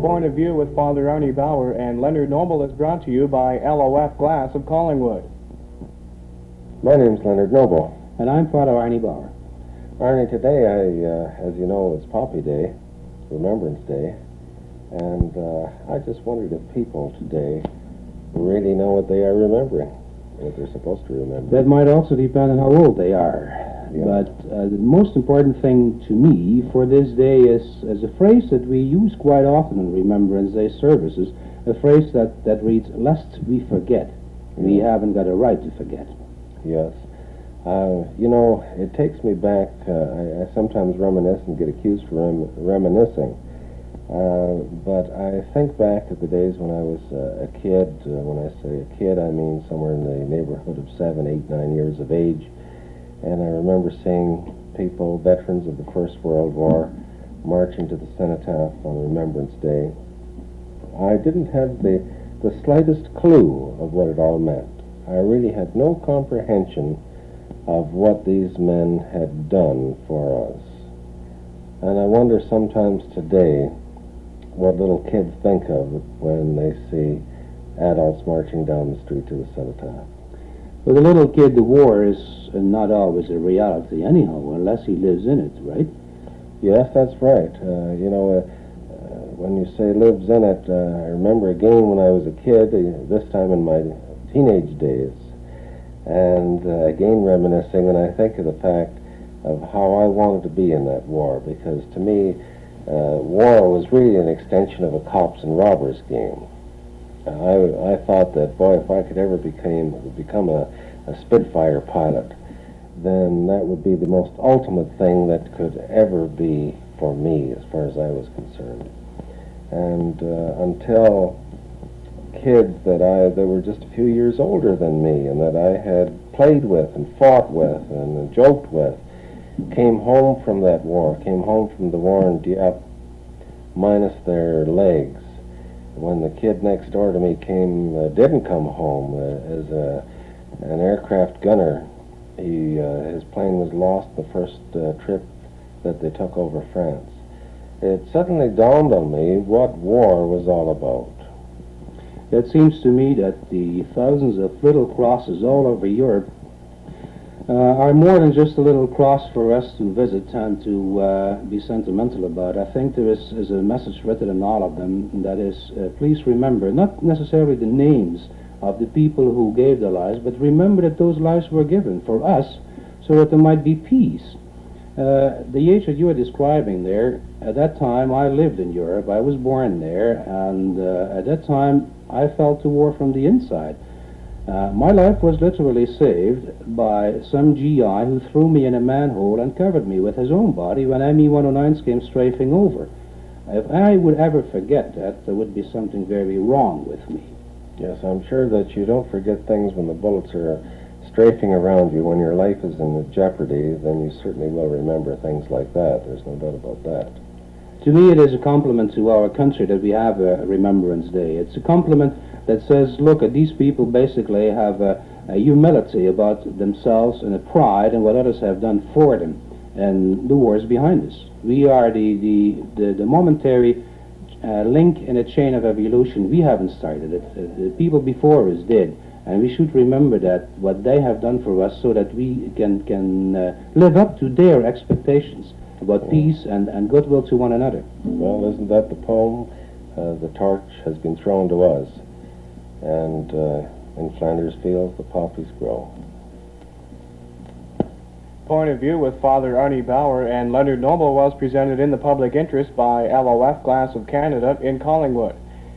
Point of View with Father Arnie Bauer and Leonard Noble is brought to you by LOF Glass of Collingwood. My name's Leonard Noble. And I'm Father Arnie Bauer. Arnie, today, as you know, it's Poppy Day, Remembrance Day, and I just wondered if people today really know what they are remembering, what they're supposed to remember. That might also depend on how old they are. Yeah. But the most important thing to me for this day is a phrase that we use quite often in Remembrance Day services, a phrase that reads, "Lest we forget, we haven't got a right to forget." Yes. You know, it takes me back, I sometimes reminisce and get accused for reminiscing, but I think back to the days when I was a kid. When I say a kid, I mean somewhere in the neighborhood of 7, 8, 9 years of age. And I remember seeing people, veterans of the First World War, marching to the cenotaph on Remembrance Day. I didn't have the slightest clue of what it all meant. I really had no comprehension of what these men had done for us. And I wonder sometimes today what little kids think of when they see adults marching down the street to the cenotaph. For the little kid, the war is not always a reality anyhow, unless he lives in it, right? Yes, that's right. When you say lives in it, I remember again when I was a kid, this time in my teenage days, and again reminiscing, and I think of the fact of how I wanted to be in that war, because to me, war was really an extension of a cops and robbers game. I thought that, boy, if I could ever become a Spitfire pilot, then that would be the most ultimate thing that could ever be for me, as far as I was concerned. And until kids that were just a few years older than me and that I had played with and fought with and joked with came home from that war, came home from the war in Dieppe, minus their legs. When the kid next door to me didn't come home as an aircraft gunner, his plane was lost the first trip that they took over France. It suddenly dawned on me what war was all about. It seems to me that the thousands of little crosses all over Europe are more than just a little cross for us to visit and to be sentimental about. I think there is a message written in all of them that is, please remember, not necessarily the names of the people who gave their lives, but remember that those lives were given for us so that there might be peace. The age that you are describing there, at that time I lived in Europe, I was born there, and at that time I felt the war from the inside. My life was literally saved by some GI who threw me in a manhole and covered me with his own body when ME-109s came strafing over. If I would ever forget that, there would be something very wrong with me. Yes, I'm sure that you don't forget things when the bullets are strafing around you. When your life is in jeopardy, then you certainly will remember things like that. There's no doubt about that. To me, it is a compliment to our country that we have a Remembrance Day. It's a compliment that says, look, these people basically have a humility about themselves and a pride in what others have done for them, and the war is behind us. We are the momentary link in a chain of evolution. We haven't started it. The people before us did, and we should remember that, what they have done for us, so that we can live up to their expectations about peace and goodwill to one another. Well, isn't that the poem? The torch has been thrown to us, and in Flanders fields the poppies grow. Point of View with Father Arnie Bauer and Leonard Noble was presented in the public interest by LOF Glass of Canada in Collingwood.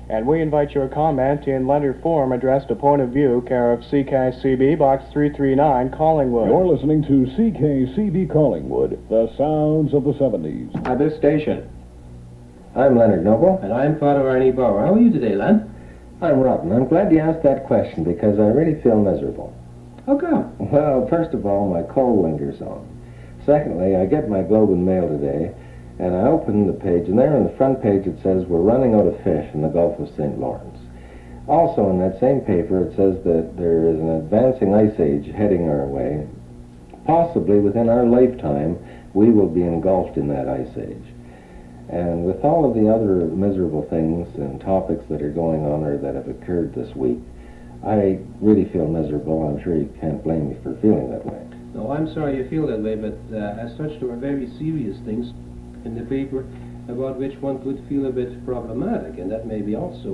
And we invite your comment in letter form addressed to Point of View, care of CKCB, Box 339, Collingwood. You're listening to CKCB Collingwood, the sounds of the 70s. At this station. I'm Leonard Noble. And I'm Father Arnie Bauer. How are you today, Len? I'm rotten. I'm glad you asked that question because I really feel miserable. How come? Well, first of all, my cold winter's on. Secondly, I get my Globe and Mail today, and I open the page, and there on the front page it says we're running out of fish in the Gulf of St. Lawrence. Also in that same paper it says that there is an advancing ice age heading our way. Possibly within our lifetime we will be engulfed in that ice age. And with all of the other miserable things and topics that are going on or that have occurred this week, I really feel miserable. I'm sure you can't blame me for feeling that way. No, I'm sorry you feel that way, but as such, there are very serious things in the paper about which one could feel a bit problematic, and that may be also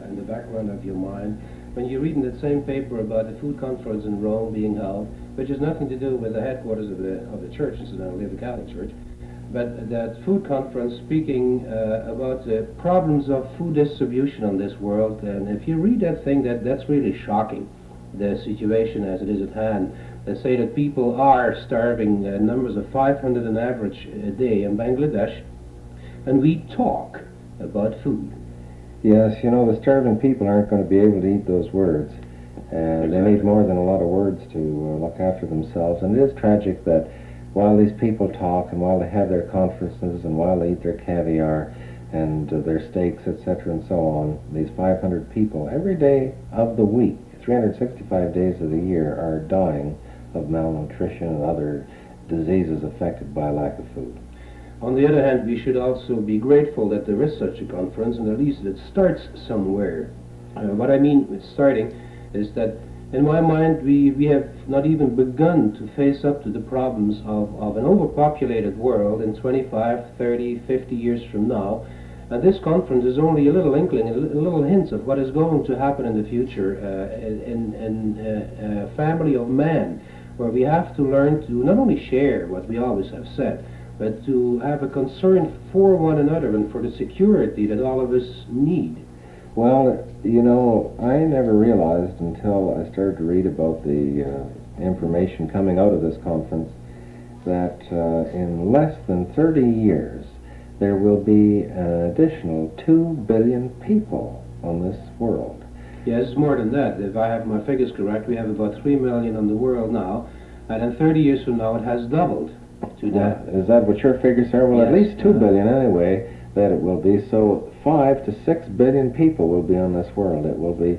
in the background of your mind when you read in that same paper about the food conference in Rome being held, which has nothing to do with the headquarters of the church, incidentally, the Catholic Church, but that food conference speaking about the problems of food distribution on this world. And if you read that thing, that's really shocking, the situation as it is at hand. They say that people are starving, numbers of 500 on average a day in Bangladesh, and we talk about food. Yes, you know, the starving people aren't going to be able to eat those words. And they need more than a lot of words to look after themselves. And it is tragic that while these people talk and while they have their conferences and while they eat their caviar and their steaks, etc. and so on, these 500 people every day of the week, 365 days of the year, are dying of malnutrition and other diseases affected by lack of food. On the other hand, we should also be grateful that there is such a conference, and at least it starts somewhere. What I mean with starting is that, in my mind, we have not even begun to face up to the problems of an overpopulated world in 25, 30, 50 years from now. And this conference is only a little inkling, a little hint of what is going to happen in the future in a family of man, where we have to learn to not only share what we always have said, but to have a concern for one another and for the security that all of us need. Well, you know, I never realized until I started to read about the information coming out of this conference that in less than 30 years there will be an additional 2 billion people on this world. Yes, more than that. If I have my figures correct, we have about 3 million on the world now, and in 30 years from now it has doubled to that. Is that what your figures are? Well, yes, at least 2 billion anyway, that it will be. So 5 to 6 billion people will be on this world. It will be,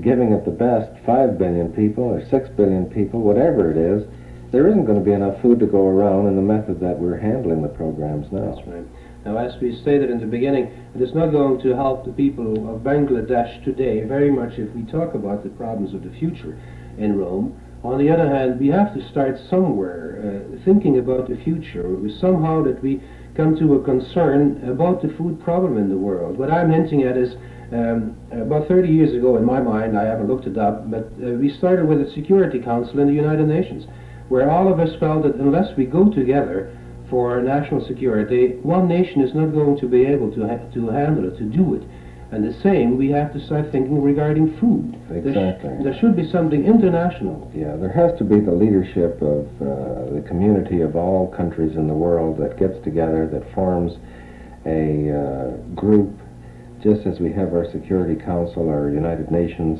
giving it the best, 5 billion people or 6 billion people, whatever it is. There isn't going to be enough food to go around in the method that we're handling the programs now. That's right. Now, as we stated in the beginning, it is not going to help the people of Bangladesh today very much if we talk about the problems of the future in Rome. On the other hand, we have to start somewhere, thinking about the future, somehow that we come to a concern about the food problem in the world. What I'm hinting at is, about 30 years ago, in my mind, I haven't looked it up, but we started with a Security Council in the United Nations, where all of us felt that unless we go together for national security, one nation is not going to be able to handle it, to do it. And the same, we have to start thinking regarding food. Exactly. There should be something international. Yeah, there has to be the leadership of the community of all countries in the world that gets together, that forms a group, just as we have our Security Council, our United Nations,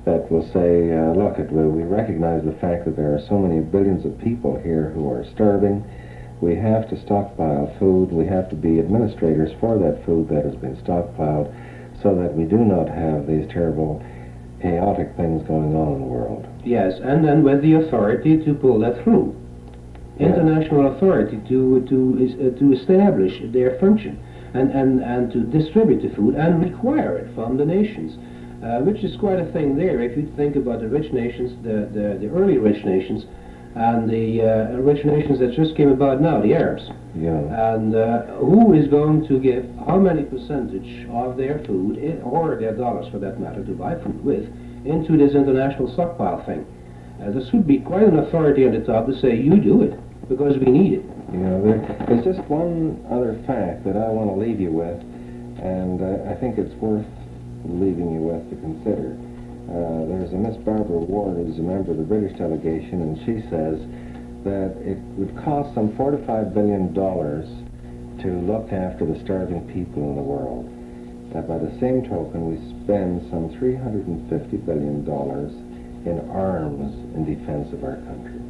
that will say, look, we recognize the fact that there are so many billions of people here who are starving. We have to stockpile food. We have to be administrators for that food that has been stockpiled, so that we do not have these terrible, chaotic things going on in the world. Yes, and then with the authority to pull that through. Yeah. International authority to establish their function and to distribute the food and require it from the nations, which is quite a thing there. If you think about the rich nations, the early rich nations, and the rich nations that just came about now, the Arabs. Yeah. And who is going to give how many percentage of their food, or their dollars for that matter, to buy food with, into this international stockpile thing? There should be quite an authority on the top to say, you do it, because we need it. You know, there's just one other fact that I want to leave you with, and I think it's worth leaving you with to consider. There's a Miss Barbara Ward who's a member of the British delegation, and she says that it would cost some $4 to $5 billion to look after the starving people in the world. That by the same token, we spend some $350 billion in arms in defense of our country.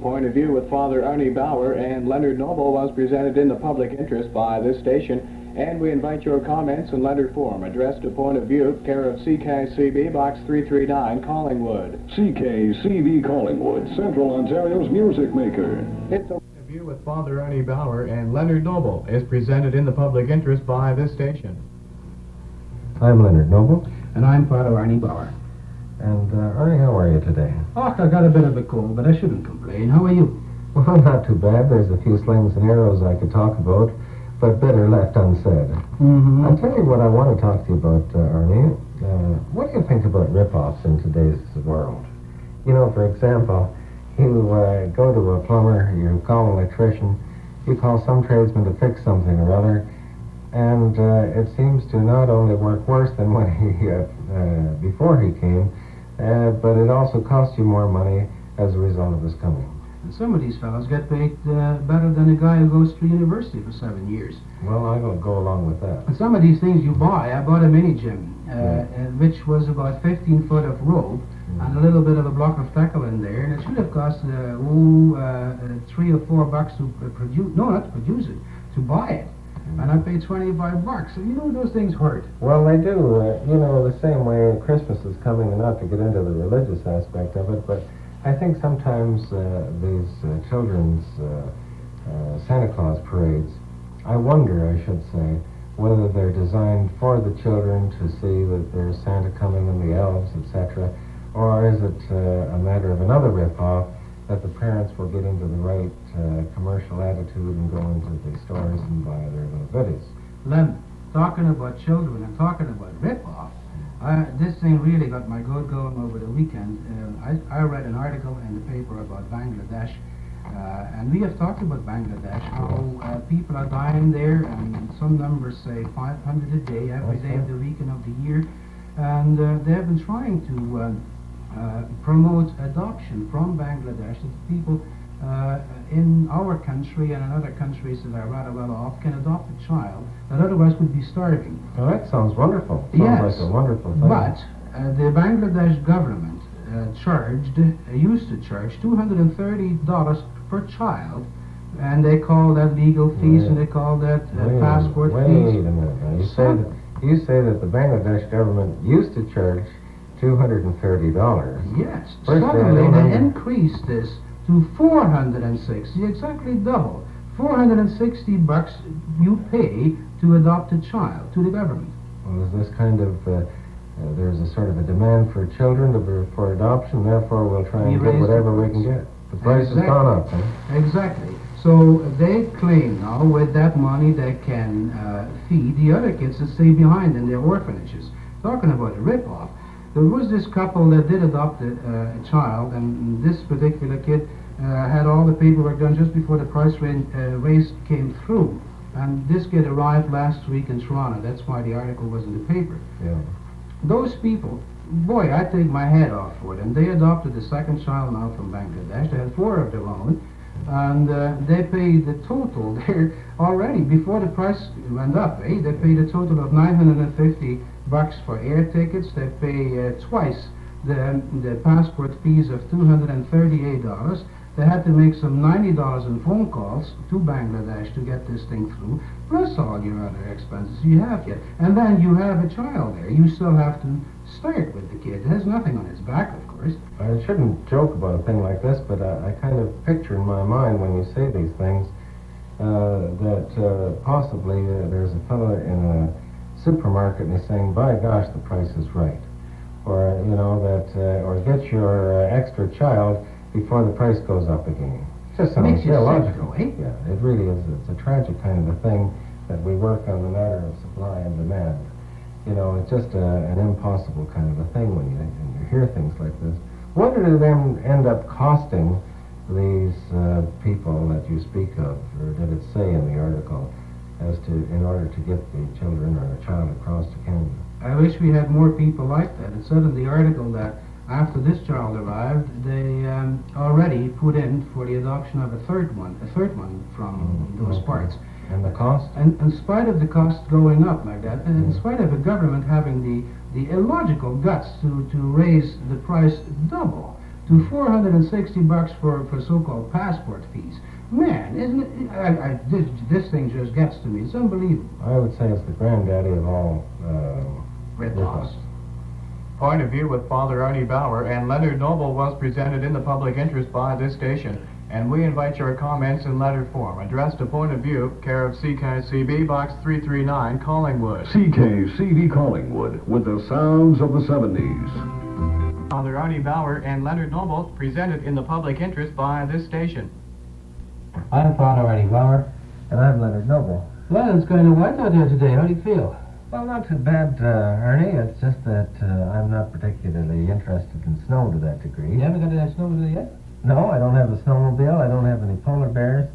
Point of View with Father Arnie Bauer and Leonard Noble was presented in the public interest by this station, and we invite your comments in letter form addressed to Point of View, care of CKCB, Box 339, Collingwood. CKCB Collingwood, Central Ontario's music maker. It's a View with Father Ernie Bauer and Leonard Noble is presented in the public interest by this station. I'm Leonard Noble. And I'm Father Arnie Bauer. And, Ernie, how are you today? Oh, I got a bit of a cold, but I shouldn't complain. How are you? Well, not too bad. There's a few slings and arrows I could talk about, but better left unsaid. Mm-hmm. I'll tell you what I want to talk to you about, Ernie. What do you think about rip-offs in today's world? You know, for example, you go to a plumber, you call an electrician, you call some tradesman to fix something or other, and it seems to not only work worse than when he before he came, but it also costs you more money as a result of his coming. And some of these fellows get paid better than a guy who goes to university for 7 years. Well, I will go along with that. And some of these things you buy, I bought a mini gym, which was about 15 foot of rope and a little bit of a block of tackle in there, and it should have cost $3 or $4 to produce, no, not to produce it, to buy it. And I paid $25. So you know those things hurt. Well, they do. You know, the same way Christmas is coming, and not to get into the religious aspect of it, but I think sometimes these children's Santa Claus parades, I wonder, I should say, whether they're designed for the children to see that there's Santa coming and the elves, etc., or is it a matter of another rip-off that the parents will get into the right commercial attitude and go into the stores and buy their little goodies. Len, talking about children and talking about rip-off, this thing really got my goat going over the weekend. I read an article in the paper about Bangladesh, and we have talked about Bangladesh, how people are dying there, and some numbers say 500 a day, every day of the week and of the year, and they have been trying to promote adoption from Bangladesh, that people in our country and in other countries that are rather well off can adopt a child that otherwise would be starving. Well, that sounds wonderful. Sounds Yes, like a wonderful thing. but the Bangladesh government used to charge $230 per child, and they call that legal fees, and they call that passport wait fees. a minute now. You say that the Bangladesh government used to charge $230. Yes, First suddenly they they increased this to $460, exactly double. $460 you pay to adopt a child to the government. Well, is this kind of, there's a sort of a demand for children for adoption, therefore we'll try and get whatever we can get. The price has gone up, huh? Exactly. So they claim now with that money they can feed the other kids that stay behind in their orphanages. Talking about a rip-off. There was this couple that did adopt a child, and this particular kid had all the paperwork done just before the price raise came through. And this kid arrived last week in Toronto. That's why the article was in the paper. Yeah. Those people, boy, I take my head off for them. They adopted the second child now from Bangladesh. They had 4 of their own, and they paid the total there already before the price went up. They paid a total of $950 for air tickets. They pay twice the passport fees of $238. They had to make some $90 in phone calls to Bangladesh to get this thing through, plus all your other expenses you have here. And then you have a child there. You still have to start with the kid. It has nothing on its back, of course. I shouldn't joke about a thing like this, but I kind of picture in my mind when you say these things that possibly there's a fellow in a supermarket and he's saying, by gosh, the price is right. Or, you know, that, or get your extra child before the price goes up again. It just sounds illogical. Yeah, it really is. It's a tragic kind of a thing that we work on the matter of supply and demand. You know, it's just an impossible kind of a thing when you hear things like this. What did it then end up costing these people that you speak of, or did it say in the article, as to in order to get the children or the child across to Canada? I wish we had more people like that. It said in the article that after this child arrived, they already put in for the adoption of a third one from those parts. And the cost? And in spite of the cost going up like that, and in spite of the government having the illogical guts to raise the price double to $460 for so-called passport fees. Man, isn't it? This thing just gets to me. It's unbelievable. I would say it's the granddaddy of all rip-offs. Point of View with Father Arnie Bauer and Leonard Noble was presented in the public interest by this station. and we invite your comments in letter form, addressed to Point of View, care of CKCB, Box 339, Collingwood. CKCB Collingwood, with the sounds of the 70s. Father Arnie Bauer and Leonard Noble, presented in the public interest by this station. I'm Father Arnie Bauer. And I'm Leonard Noble. Well, it's kind of white out here today. How do you feel? Well, not too bad, Ernie. It's just that I'm not particularly interested in snow to that degree. You haven't got any snowmobile yet? No, I don't have a snowmobile. I don't have any polar bears.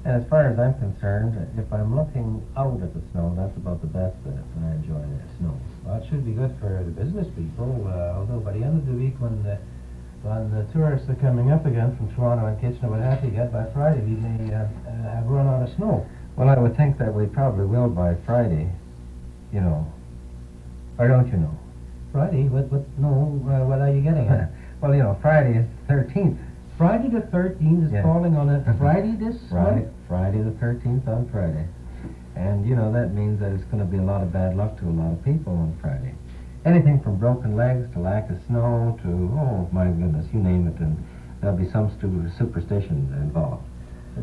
And as far as I'm concerned, if I'm looking out at the snow, that's about the best that I enjoy the snow. Well, it should be good for the business people, although by the end of the week when the tourists are coming up again from Toronto and Kitchener, what have you, by Friday we may have run out of snow. Well, I would think that we probably will by Friday, you know. Or don't you know? Friday? What are you getting at? Well, you know, Friday is the 13th. Friday the 13th is Yeah. falling on a Friday this month? Friday the 13th on Friday. And, you know, that means that it's going to be a lot of bad luck to a lot of people on Friday. Anything from broken legs to lack of snow to, oh, my goodness, you name it, and there'll be some superstition involved.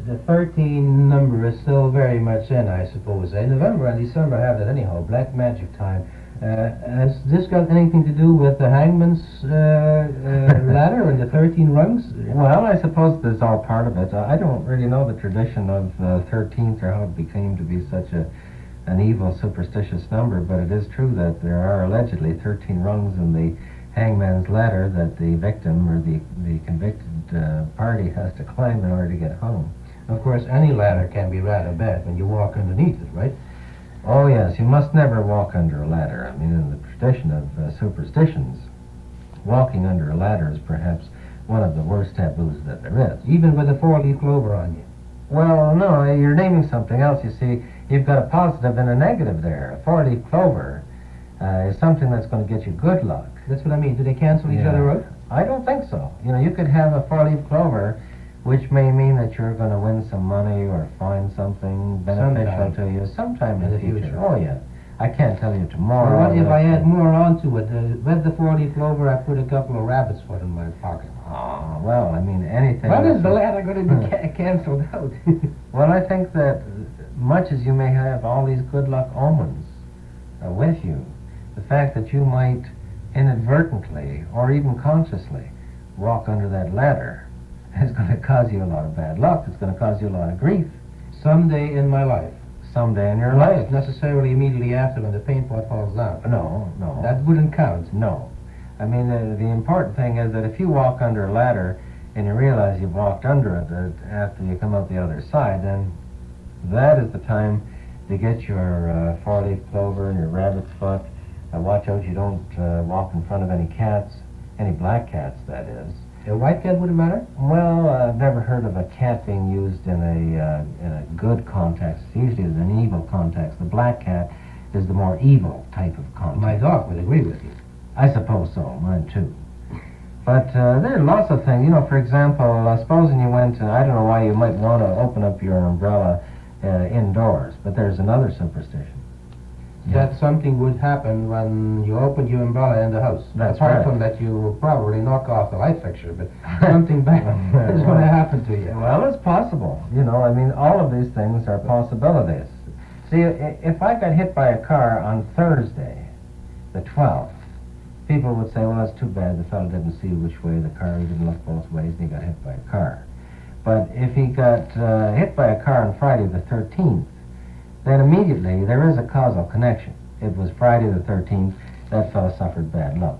The 13 number is still very much in, I suppose. November and December have that anyhow, black magic time. Has this got anything to do with the hangman's ladder and the 13 rungs? Well, I suppose that's all part of it. I don't really know the tradition of 13th or how it became to be such an evil, superstitious number, but it is true that there are allegedly 13 rungs in the hangman's ladder that the victim or the convicted party has to climb in order to get home. Of course, any ladder can be rather bad when you walk underneath it, right? Oh, yes, you must never walk under a ladder. I mean, in the tradition of superstitions, walking under a ladder is perhaps one of the worst taboos that there is. Even with a 4-leaf clover on you. Well, no, you're naming something else. You see, you've got a positive and a negative there. A 4-leaf clover is something that's going to get you good luck. That's what I mean. Do they cancel each other out? I don't think so. You know, you could have a 4-leaf clover, which may mean that you're going to win some money or find something beneficial to you sometime in the future. Oh, yeah. I can't tell you tomorrow. Well, what if I add more onto it? With the 4-leaf clover, I put a couple of rabbit's foot in my pocket. Oh, well, I mean, anything... When is the ladder going to be canceled out? Well, I think that much as you may have all these good luck omens with you, the fact that you might inadvertently or even consciously walk under that ladder is going to cause you a lot of bad luck. It's going to cause you a lot of grief. Someday in my life. Someday in your life. Not necessarily immediately after when the paint pot falls down. No. That wouldn't count. No. I mean, the important thing is that if you walk under a ladder and you realize you've walked under it after you come out the other side, then that is the time to get your 4-leaf clover and your rabbit's foot. Watch out you don't walk in front of any cats, any black cats, that is. A white cat wouldn't matter? Well, I've never heard of a cat being used in a good context. It's usually in an evil context. The black cat is the more evil type of context. My dog would agree with you. I suppose so, mine too. But there are lots of things. You know, for example, supposing you went to, I don't know why you might want to open up your umbrella indoors, but there's another superstition. That something would happen when you open your umbrella in the house. That's Apart right. from that, you will probably knock off the light fixture, but something bad is going to happen to you. Well, it's possible. You know, I mean, all of these things are possibilities. See, if I got hit by a car on Thursday, the 12th, people would say, well, that's too bad. The fellow didn't see which way the car, he didn't look both ways, and he got hit by a car. But if he got hit by a car on Friday the 13th, then immediately there is a causal connection. It was Friday the 13th, that fellow suffered bad luck.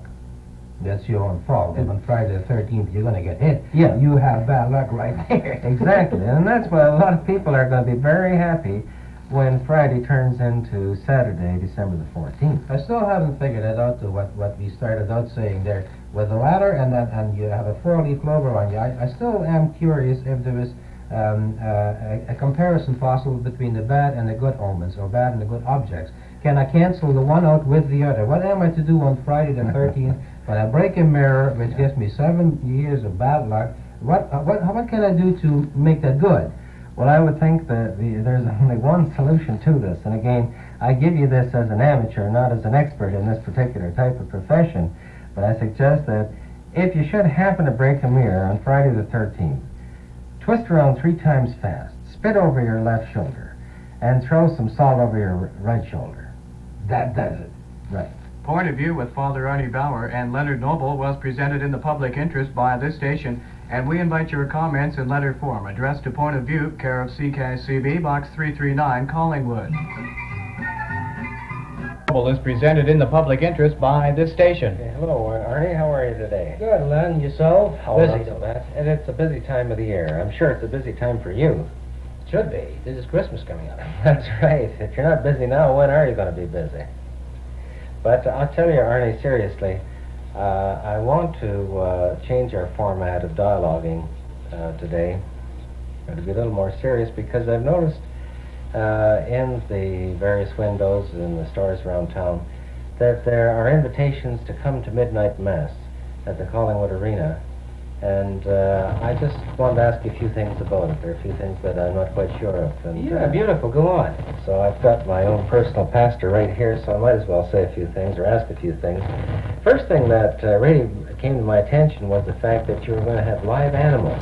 That's your own fault. If on Friday the 13th you're going to get hit, Yeah. you have bad luck right there. Exactly, and that's why a lot of people are going to be very happy when Friday turns into Saturday, December the 14th. I still haven't figured it out to what we started out saying there. With the ladder and you have a 4-leaf clover on you, I still am curious if there is a comparison possible between the bad and the good omens, or bad and the good objects. Can I cancel the one out with the other? What am I to do on Friday the 13th when I break a mirror, which gives me 7 years of bad luck? What can I do to make that good? Well, I would think that there's only one solution to this, and again, I give you this as an amateur, not as an expert in this particular type of profession, but I suggest that if you should happen to break a mirror on Friday the 13th, twist around 3 times fast, spit over your left shoulder, and throw some salt over your right shoulder. That does it. Right. Point of View with Father Arnie Bauer and Leonard Noble was presented in the public interest by this station, and we invite your comments in letter form addressed to Point of View, care of CKCB, Box 339, Collingwood. Noble is presented in the public interest by this station. Hello, Arnie. How are you today? Good, Len. Yourself? Busy, so bad. And it's a busy time of the year. I'm sure it's a busy time for you. Should be. This is Christmas coming up. That's right. If you're not busy now, when are you going to be busy? But I'll tell you, Arnie, seriously, I want to change our format of dialoguing today. To be a little more serious, because I've noticed in the various windows in the stores around town that there are invitations to come to midnight mass at the Collingwood Arena, and I just wanted to ask you a few things about it. There are a few things that I'm not quite sure of. And, Yeah, beautiful. Go on. So I've got my own personal pastor right here, so I might as well say a few things or ask a few things. First thing that really came to my attention was the fact that you were going to have live animals.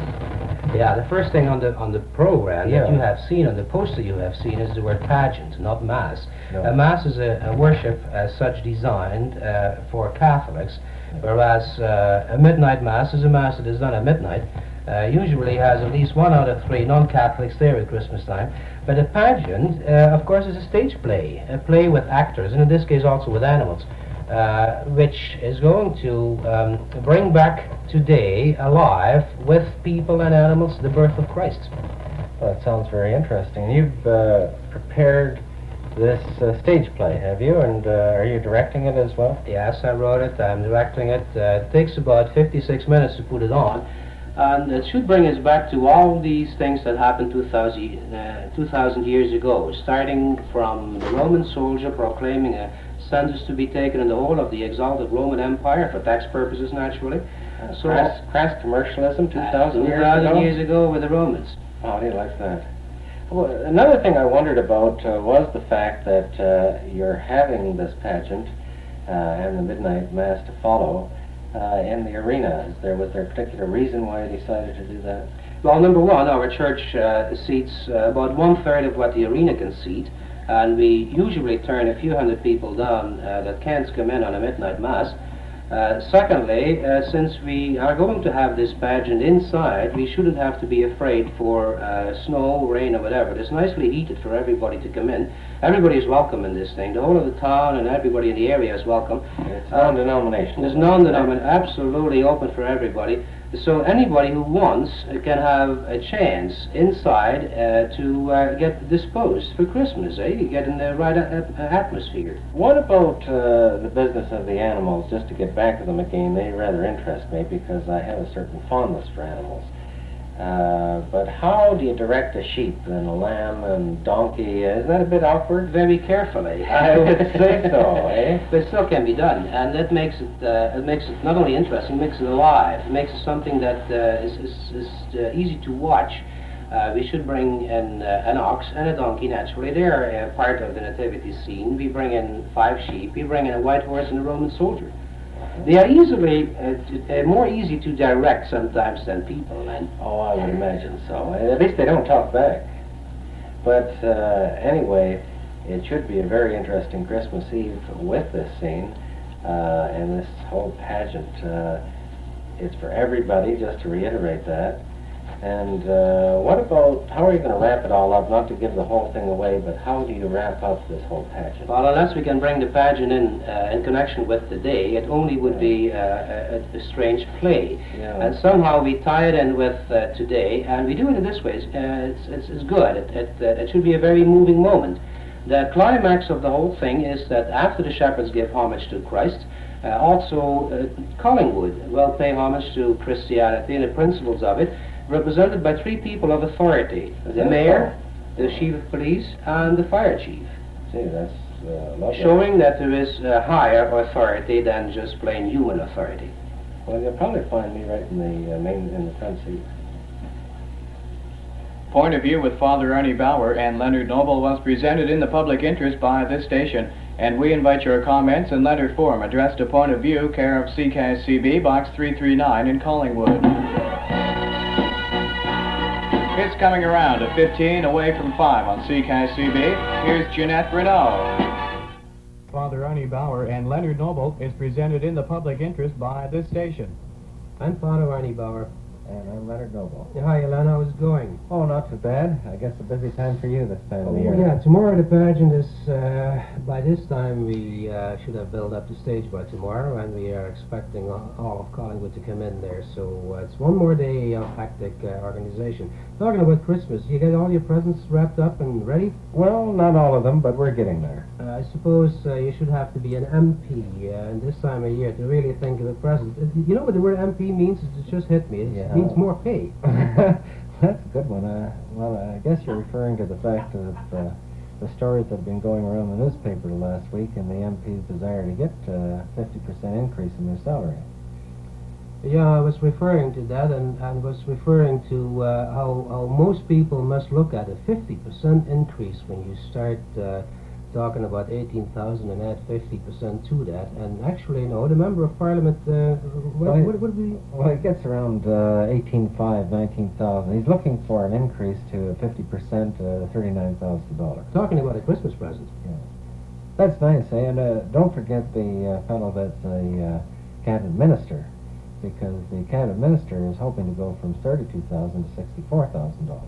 Yeah, the first thing on the program Yeah. that you have seen, on the poster you have seen, is the word pageant, not mass. No. Mass is a worship as such designed for Catholics, whereas a midnight mass is a mass that is done at midnight. Usually has at least 1 out of 3 non-Catholics there at Christmas time. But a pageant, of course, is a stage play, a play with actors, and in this case also with animals, which is going to bring back today alive with people and animals the birth of Christ. Well, that sounds very interesting. You've prepared this stage play, have you? And are you directing it as well? Yes, I wrote it, I'm directing it. It takes about 56 minutes to put it on. And it should bring us back to all these things that happened 2,000 years ago, starting from the Roman soldier proclaiming a census to be taken in the whole of the exalted Roman Empire, for tax purposes naturally. Crass commercialism 2,000 years 2,000 ago? years ago with the Romans. Oh, do you like that? Well, another thing I wondered about was the fact that you're having this pageant and the midnight mass to follow in the arena. Was there a particular reason why you decided to do that? Well, number one, our church seats about 1/3 of what the arena can seat, and we usually turn a few hundred people down that can't come in on a midnight mass. Secondly, since we are going to have this pageant inside, we shouldn't have to be afraid for snow, rain, or whatever. It's nicely heated for everybody to come in. Everybody is welcome in this thing. The whole of the town and everybody in the area is welcome. It's non-denominational. It's non-denominational, absolutely open for everybody. So anybody who wants can have a chance inside to get disposed for Christmas, You get in the right atmosphere. What about the business of the animals? Just to get back to them again, they rather interest me because I have a certain fondness for animals. But how do you direct a sheep and a lamb and donkey? Is that a bit awkward? Very carefully. I would say so, eh? But it still can be done, and that makes it not only interesting, it makes it alive. It makes it something that is easy to watch. We should bring in an ox and a donkey naturally. They're part of the nativity scene. We bring in 5 sheep. We bring in a white horse and a Roman soldier. They are easily more easy to direct sometimes than people, and Oh, I would imagine so. At least they don't talk back. But anyway, it should be a very interesting Christmas Eve with this scene and this whole pageant. It's for everybody, just to reiterate that. And what about, how are you going to wrap it all up? Not to give the whole thing away, but how do you wrap up this whole pageant? well, unless we can bring the pageant in connection with the day, it only would be a strange play. Yeah. And somehow we tie it in with today, and we do it in this way. It's good. It should be a very moving moment. The climax of the whole thing is that after the shepherds give homage to Christ, also Collingwood will pay homage to Christianity and the principles of it, represented by 3 people of authority: the mayor, the chief of police, and the fire chief. See, that's lovely. Showing that there is a higher authority than just plain human authority. Well, you'll probably find me right in the front seat. Point of View with Father Arnie Bauer and Leonard Noble was presented in the public interest by this station, and we invite your comments in letter form addressed to Point of View, care of CKCB, Box 339 in Collingwood. It's coming around at 15 away from 5 on CKCB. Here's Jeanette Renault. Father Arnie Bauer and Leonard Noble is presented in the public interest by this station. I'm Father Arnie Bauer. And I'm Leonard Noble. Hi, Alan. How's it going? Oh, not too bad. I guess a busy time for you this time of the year. Yeah, tomorrow the pageant is, by this time we should have built up the stage by tomorrow, and we are expecting all of Collingwood to come in there. So it's one more day of hectic organization. Talking about Christmas, you get all your presents wrapped up and ready? Well, not all of them, but we're getting there. I suppose you should have to be an MP in this time of year to really think of a present. You know what the word MP means? It just hit me. It means more pay. That's a good one. Well, I guess you're referring to the fact of the stories that have been going around the newspaper last week and the MP's desire to get a 50% increase in their salary. Yeah, I was referring to that and was referring to how most people must look at a 50% increase when you start talking about 18,000 and add 50% to that. And actually, no, the Member of Parliament, what would be? Well, it gets around 18,500, 19,000. He's looking for an increase to 50%, $39,000. Talking about a Christmas present. Yeah. That's nice, eh? And don't forget the fellow that's a cabinet minister, because the cabinet minister is hoping to go from $32,000 to $64,000.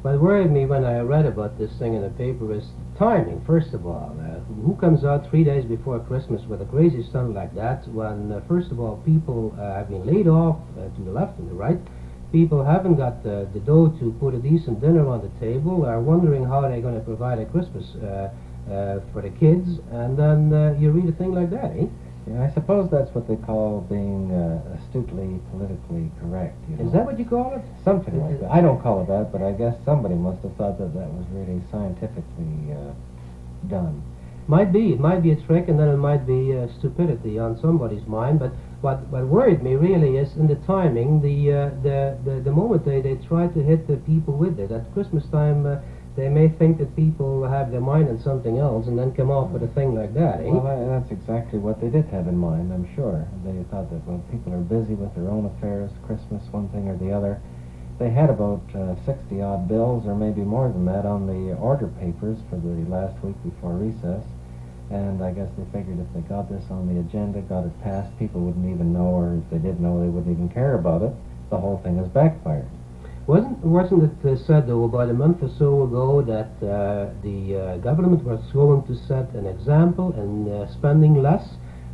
What worried me when I read about this thing in the paper is timing, first of all. Who comes out 3 days before Christmas with a crazy stunt like that when, first of all, people have been laid off to the left and the right. People haven't got the dough to put a decent dinner on the table, are wondering how they're going to provide a Christmas for the kids, and then you read a thing like that, eh? Yeah, I suppose that's what they call being astutely politically correct. You know? Is that what you call it? Something like that. I don't call it that, but I guess somebody must have thought that that was really scientifically done. Might be. It might be a trick, and then it might be stupidity on somebody's mind. But what worried me really is in the timing, the moment they try to hit the people with it. At Christmas time, they may think that people have their mind on something else and then come off with a thing like that, eh? Well, that's exactly what they did have in mind, I'm sure. They thought that, well, people are busy with their own affairs, Christmas, one thing or the other. They had about 60-odd bills, or maybe more than that, on the order papers for the last week before recess. And I guess they figured if they got this on the agenda, got it passed, people wouldn't even know, or if they did know, they wouldn't even care about it. The whole thing has backfired. Wasn't it said, though, about a month or so ago that the government was going to set an example in spending less,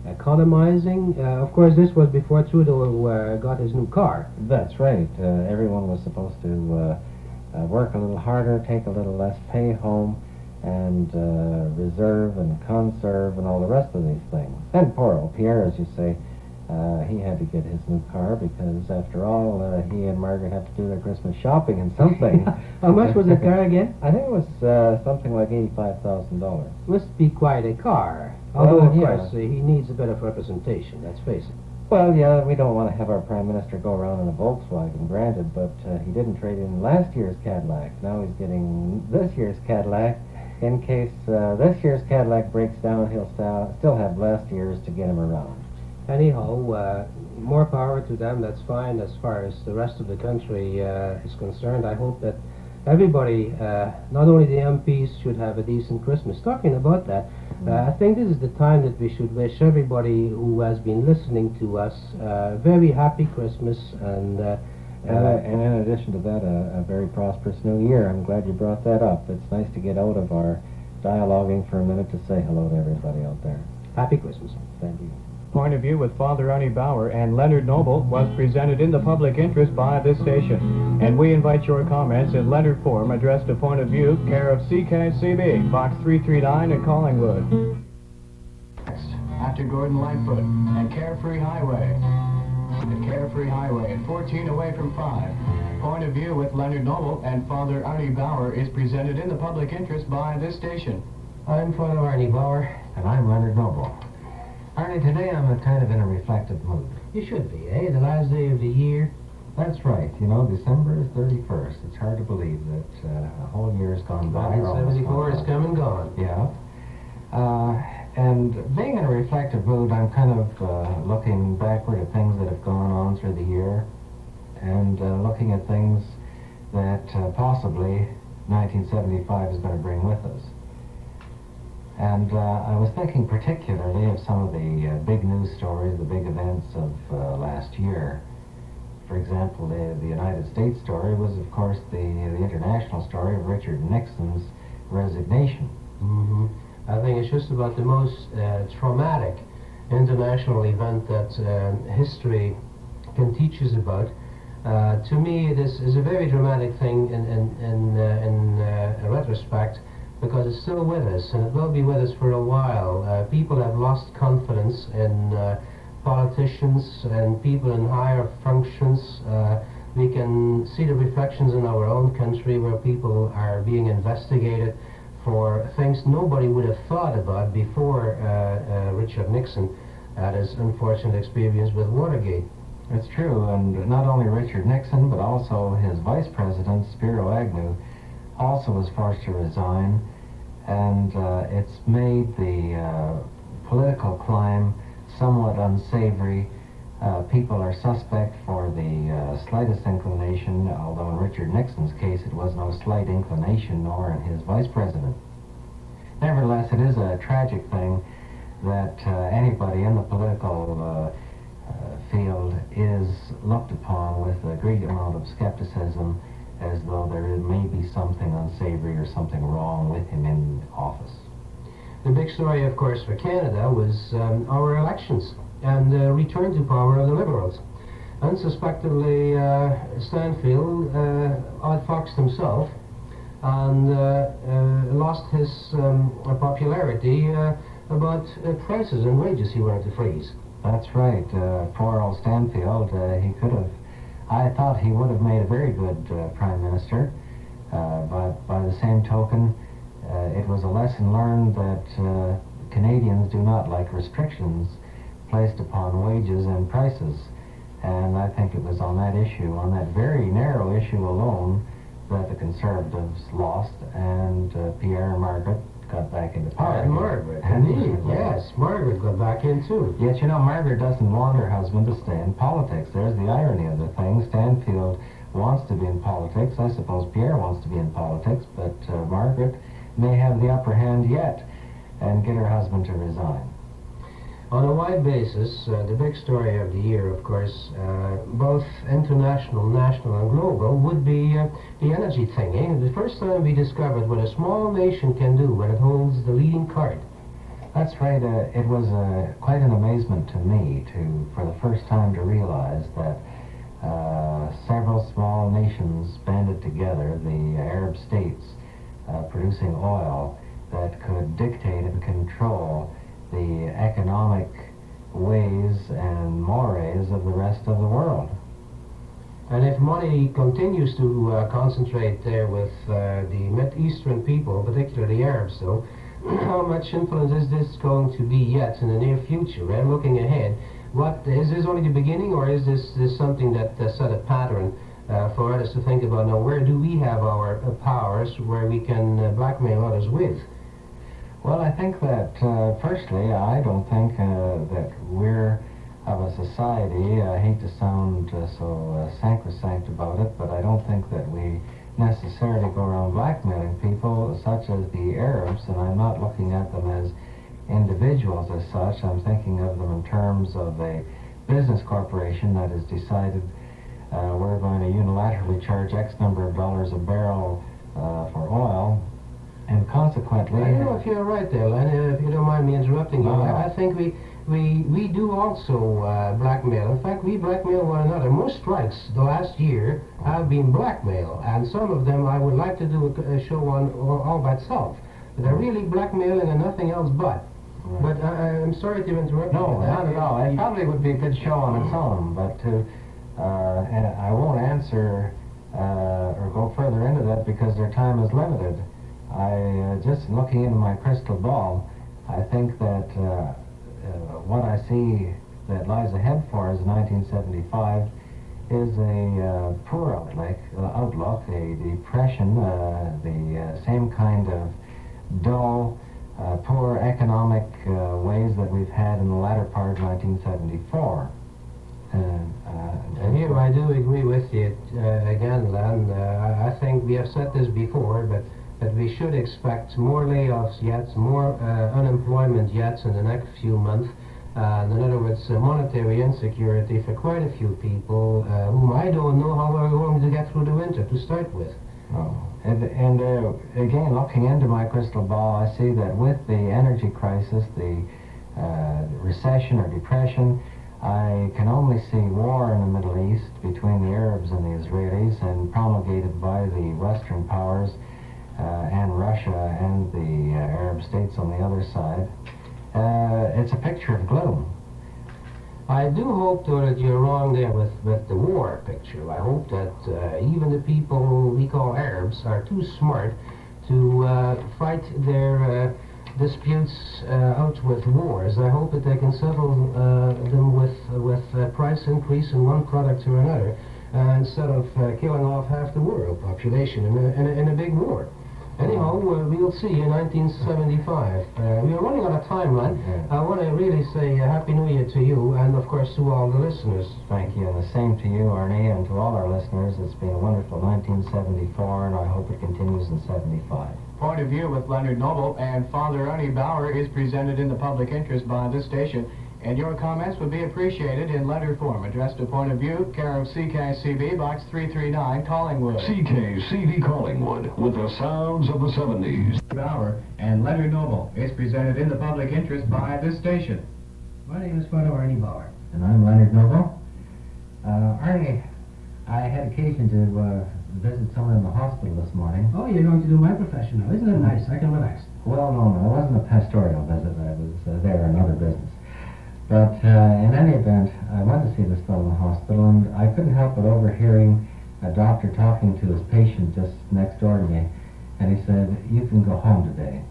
economizing? Of course, this was before Trudeau got his new car. That's right. Everyone was supposed to work a little harder, take a little less pay home, and reserve and conserve and all the rest of these things. And poor old Pierre, as you say, he had to get his new car because, after all, he and Margaret have to do their Christmas shopping and something. How much was the car again? I think it was something like $85,000. Must be quite a car. Although, of course, he needs a bit of representation, let's face it. Well, yeah, we don't want to have our Prime Minister go around in a Volkswagen, granted, but he didn't trade in last year's Cadillac. Now he's getting this year's Cadillac. In case this year's Cadillac breaks down, he'll still have last year's to get him around. Anyhow, more power to them, that's fine. As far as the rest of the country is concerned, I hope that everybody, not only the MPs, should have a decent Christmas. Talking about that, I think this is the time that we should wish everybody who has been listening to us a very happy Christmas, and in addition to that, a very prosperous new year. I'm glad you brought that up. It's nice to get out of our dialoguing for a minute to say hello to everybody out there. Happy Christmas. Thank you. Point of View with Father Arnie Bauer and Leonard Noble was presented in the public interest by this station. And we invite your comments in letter form addressed to Point of View, care of CKCB, Box 339 in Collingwood. Next, after Gordon Lightfoot and Carefree Highway. The Carefree Highway at 14 away from 5. Point of View with Leonard Noble and Father Arnie Bauer is presented in the public interest by this station. I'm Father Arnie Bauer. And I'm Leonard Noble. Arnie, today I'm kind of in a reflective mood. You should be, eh? The last day of the year. That's right. You know, December is 31st. It's hard to believe that a whole year has gone by. 1974 is come and gone. Yeah. And being in a reflective mood, I'm kind of looking backward at things that have gone on through the year and looking at things that possibly 1975 is going to bring with us. And I was thinking particularly of some of the big news stories, the big events of last year. For example, the United States story was, of course, the international story of Richard Nixon's resignation. Mm-hmm. I think it's just about the most traumatic international event that history can teach us about. To me, it is a very dramatic thing in retrospect, because it's still with us, and it will be with us for a while. People have lost confidence in politicians and people in higher functions. We can see the reflections in our own country, where people are being investigated for things nobody would have thought about before Richard Nixon had his unfortunate experience with Watergate. It's true, and not only Richard Nixon, but also his vice president, Spiro Agnew, also was forced to resign, and it's made the political climb somewhat unsavory. People are suspect for the slightest inclination, although in Richard Nixon's case it was no slight inclination, nor in his vice president. Nevertheless, it is a tragic thing that anybody in the political field is looked upon with a great amount of skepticism, as though there may be something unsavory or something wrong with him in office. The big story, of course, for Canada was our elections and the return to power of the Liberals. Unsuspectingly, Stanfield outfoxed himself and lost his popularity about prices and wages he wanted to freeze. That's right. Poor old Stanfield, he could have, I thought he would have made a very good Prime Minister, but by the same token, it was a lesson learned that Canadians do not like restrictions placed upon wages and prices. And I think it was on that issue, on that very narrow issue alone, that the Conservatives lost, and Pierre and Margaret got back into power. And Margaret, indeed, yes, Margaret got back in too. Yet, you know, Margaret doesn't want her husband to stay in politics. There's the irony of the thing. Stanfield wants to be in politics. I suppose Pierre wants to be in politics, but Margaret may have the upper hand yet and get her husband to resign. On a wide basis, the big story of the year, of course, both international, national and global, would be the energy thing. The first time we discovered what a small nation can do when it holds the leading card. That's right. It was quite an amazement to me for the first time to realize that several small nations banded together, the Arab states, producing oil that could dictate and control the economic ways and mores of the rest of the world. And if money continues to concentrate there with the Mid-Eastern people, particularly the Arabs though, how much influence is this going to be yet in the near future? And looking ahead, is this only the beginning, or is this something that set a pattern for others to think about? Now, where do we have our powers where we can blackmail others with? Well, I think that, firstly, I don't think that we're of a society, I hate to sound so sacrosanct about it, but I don't think that we necessarily go around blackmailing people such as the Arabs, and I'm not looking at them as individuals as such. I'm thinking of them in terms of a business corporation that has decided we're going to unilaterally charge X number of dollars a barrel for oil. And consequently... I don't know if you're right there, Len, if you don't mind me interrupting you. I think we do also blackmail. In fact, we blackmail one another. Most strikes the last year have been blackmail, and some of them I would like to do a show on all by itself. They're really blackmailing and nothing else but. Right. But I'm sorry to interrupt you. No, not at all. It probably would be a good show on its own, but and I won't answer or go further into that because their time is limited. Just looking into my crystal ball, I think that what I see that lies ahead for us in 1975 is a poor outlook, a depression, the same kind of dull, poor economic ways that we've had in the latter part of 1974. And here I do agree with you again, Len. I think we have said this before, but that we should expect more layoffs yet, more unemployment yet in the next few months. In other words, monetary insecurity for quite a few people whom I don't know how we're going to get through the winter to start with. Oh. And again, looking into my crystal ball, I see that with the energy crisis, the recession or depression, I can only see war in the Middle East between the Arabs and the Israelis, and promulgated by the Western powers and Russia and the Arab states on the other side. It's a picture of gloom. I do hope, though, that you're wrong there with the war picture. I hope that even the people we call Arabs are too smart to fight their disputes out with wars. I hope that they can settle them with price increase in one product or another, instead of killing off half the world population in a big war. Anyhow, we'll see in 1975. We are running out of time, Len. I want to really say Happy New Year to you, and of course to all the listeners. Thank you, and the same to you, Arnie, and to all our listeners. It's been a wonderful 1974, and I hope it continues in 75. Point of View with Leonard Noble and Father Ernie Bauer is presented in the public interest by this station, and your comments would be appreciated in letter form. Addressed to Point of View, care of CKCB, Box 339, Collingwood. CKCB Collingwood, with the sounds of the 70s. Bauer and Leonard Noble is presented in the public interest by this station. My name is Father Ernie Bauer. And I'm Leonard Noble. Ernie, I had occasion to visit someone in the hospital this morning. Oh, you're going to do my profession now. Isn't it nice? I can relax. Well, no, it wasn't a pastoral visit. I was there on other business. But in any event, I went to see this fellow in the hospital, and I couldn't help but overhearing a doctor talking to his patient just next door to me, and he said, "You can go home today."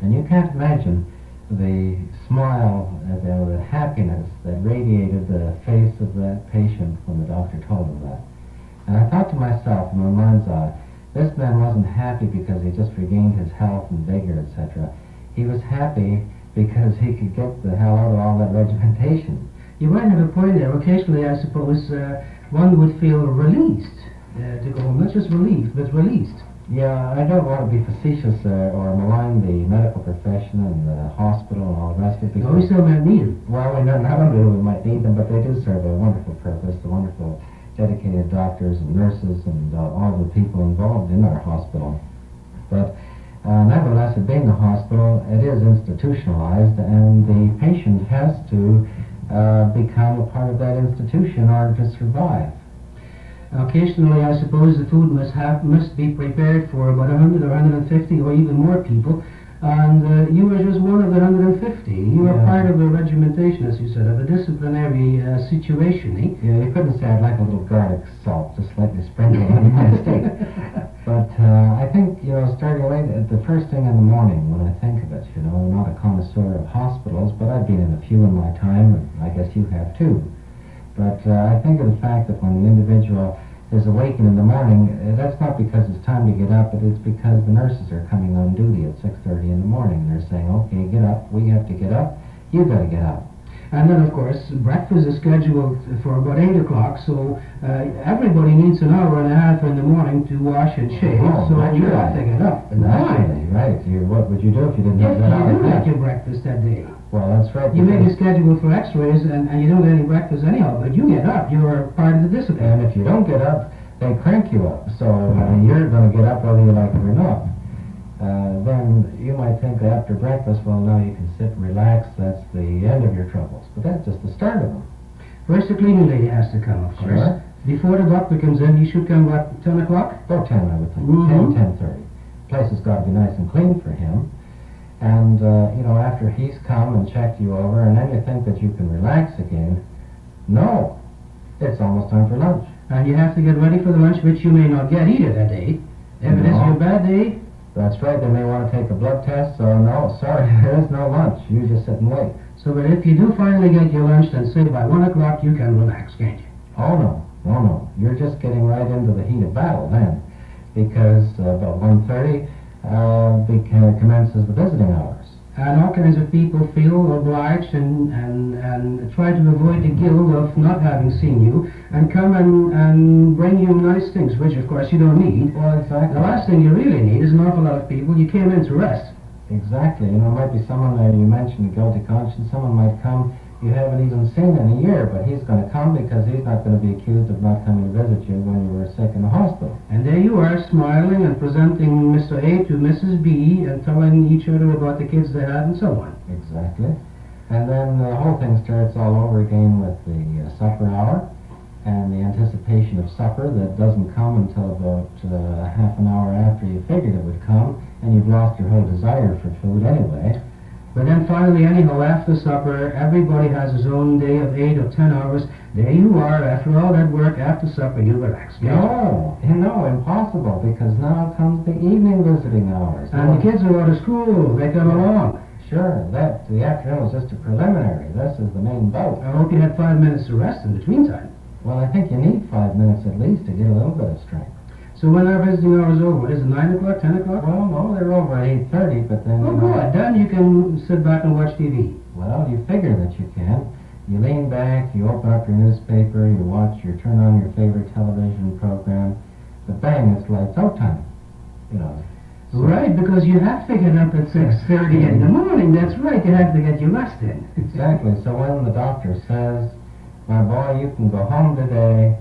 And you can't imagine the smile, the happiness that radiated the face of that patient when the doctor told him that. And I thought to myself, in my mind's eye, this man wasn't happy because he just regained his health and vigor, etc. He was happy because he could get the hell out of all that regimentation. You might have a point there. Occasionally, I suppose, one would feel released to go home. Not just relieved, but released. Yeah, I don't want to be facetious or malign the medical profession and the hospital and all the rest of it. No, we still might need them. Well, not only we might need them, but they do serve a wonderful purpose, the wonderful dedicated doctors and nurses and all the people involved in our hospital. But nevertheless, it being a hospital, it is institutionalized, and the patient has to become a part of that institution in order to survive. Occasionally, I suppose the food must be prepared for about 100 or 150 or even more people, and you were just one of the 150. You were part of the regimentation, as you said, of a disciplinary situation, eh? Yeah, you couldn't say I'd like a little garlic salt, just slightly sprinkled on my steak. But I think, starting away, the first thing in the morning when I think of it, I'm not a connoisseur of hospitals, but I've been in a few in my time, and I guess you have too. But I think of the fact that when the individual is awakened in the morning, that's not because it's time to get up, but it's because the nurses are coming on duty at 6:30 in the morning. They're saying, "Okay, get up, we have to get up, you got to get up." And then, of course, breakfast is scheduled for about 8 o'clock, so everybody needs an hour and a half in the morning to wash and shave, so you have to get up. Naturally, right. What would you do if you didn't have that hour? You do make your breakfast that day. Well, that's right. You make a schedule for x-rays, and you don't get any breakfast anyhow, but you get up. You're part of the discipline. And if you don't get up, they crank you up, so you're going to get up whether you like it or not. Then you might think after breakfast, well, now you can sit and relax, that's the end of your troubles. But that's just the start of them. First, the cleaning lady has to come, of course. Sure. Before the doctor comes in, he should come, 10 o'clock? About 10, I would think. 10:30. Place has got to be nice and clean for him. And, after he's come and checked you over, and then you think that you can relax again, no, it's almost time for lunch. And you have to get ready for the lunch, which you may not get either that day. If it is your bad day. That's right, they may want to take a blood test, so no, sorry, there is no lunch. You just sit and wait. So that if you do finally get your lunch, then say by 1 o'clock you can relax, can't you? Oh, no. You're just getting right into the heat of battle then. Because about 1:30 commences the visiting hours. And all kinds of people feel obliged and try to avoid the guilt of not having seen you and come and bring you nice things, which of course you don't need. Well, exactly. The last thing you really need is an awful lot of people. You came in to rest. Exactly. You know, it might be someone, you mentioned guilty conscience, someone might come you haven't even seen in a year, but he's going to come because he's not going to be accused of not coming to visit you when you were sick in the hospital. And there you are, smiling and presenting Mr. A to Mrs. B and telling each other about the kids they had and so on. Exactly. And then the whole thing starts all over again with the supper hour and the anticipation of supper that doesn't come until about half an hour after you figured it would come, and you've lost your whole desire for food anyway. But then finally, anyhow, after supper, everybody has his own day of 8 or 10 hours. There you are, after all that work, after supper, you relax. No, impossible, because now comes the evening visiting hours. And the kids are out of school, they come along. Sure, the afternoon is just a preliminary. This is the main boat. I hope you had 5 minutes to rest in between time. Well, I think you need 5 minutes at least to get a little bit of strength. So when our visiting hour is over, is it 9 o'clock, 10 o'clock? Well, no, they're over at 8:30, but then... Oh, good. Then you can sit back and watch TV. Well, you figure that you can. You lean back, you open up your newspaper, you turn on your favorite television program, but bang, it's lights out time. You know. So right, because you have to get up at 6:30 in the morning. That's right, you have to get your rest in. Exactly. So when the doctor says, my boy, you can go home today,